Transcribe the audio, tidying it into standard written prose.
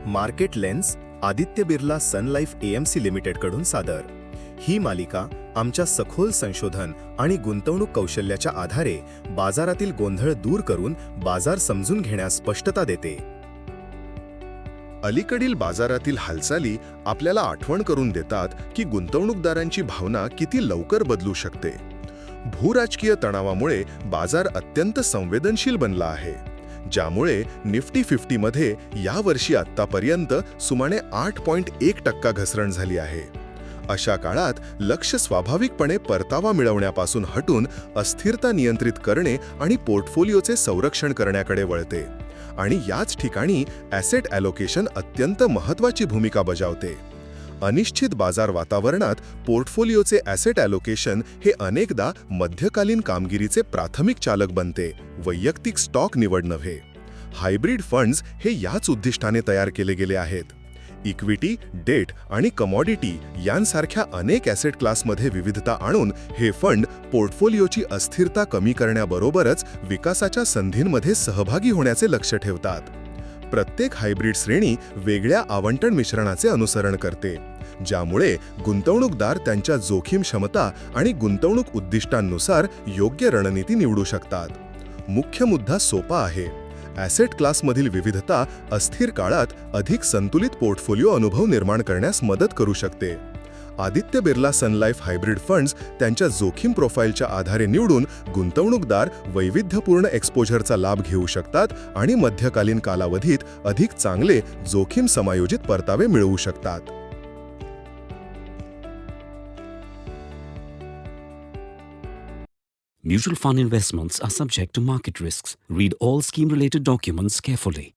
Market lens Aditya Birla सन life AMC लिमिटेडकडून सादर. ही मालिका आमच्या सखोल संशोधन आणि गुंतवणूक कौशल्याच्या आधारे बाजारातील गोंधळ दूर करून बाजार समजून घेण्यास स्पष्टता देते. अलीकडील बाजारातील हालचाली आपल्याला आठवण करून देतात की गुंतवणूकदारांची भावना किती लवकर बदलू शकते. भूराजकीय तणावामुळे बाजार अत्यंत संवेदनशील बनला आहे, ज्यामुळे निफ्टी 50 मध्ये यावर्षी आत्तापर्यंत सुमारे 8.1% घसरण झाली आहे. अशा काळात लक्ष स्वाभाविकपणे परतावा मिळवण्यापासून हटून अस्थिरता नियंत्रित करणे आणि पोर्टफोलिओचे संरक्षण करण्याकडे वळते. आणि याच ठिकाणी ॲसेट ॲलोकेशन अत्यंत महत्त्वाची भूमिका बजावते. अनिश्चित बाजार वातावरणात पोर्टफोलिओचे ॲसेट ॲलोकेशन हे अनेकदा मध्यकालीन कामगिरीचे प्राथमिक चालक बनते, वैयक्तिक स्टॉक निवड नव्हे. हायब्रिड फंड्स हे याच उद्दिष्टाने तयार केले गेले आहेत. इक्विटी, डेट आणि कमॉडिटी यांसारख्या अनेक ॲसेट क्लासमध्ये विविधता आणून हे फंड पोर्टफोलिओची अस्थिरता कमी करण्याबरोबरच विकासाच्या संधींमध्ये सहभागी होण्याचे लक्ष्य ठेवतात. प्रत्येक हायब्रिड श्रेणी वेगळ्या आवंटन मिश्रणाचे अनुसरण करते, ज्यामुळे गुंतवणूकदार त्यांच्या जोखीम क्षमता आणि गुंतवणूक उद्दिष्टांनुसार योग्य रणनीती निवडू शकतात. मुख्य मुद्दा सोपा आहे. ॲसेट क्लासमधील विविधता अस्थिर काळात अधिक संतुलित पोर्टफोलिओ अनुभव निर्माण करण्यास मदत करू शकते. आदित्य बिर्ला सन लाईफ हायब्रिड फंड्स त्यांच्या जोखीम प्रोफाईलच्या आधारे निवडून गुंतवणूकदार वैविध्यपूर्ण एक्सपोजरचा लाभ घेऊ शकतात आणि मध्यकालीन कालावधीत अधिक चांगले जोखीम समायोजित परतावे मिळवू शकतात. Mutual fund investments are subject to market risks. Read all scheme-related documents carefully.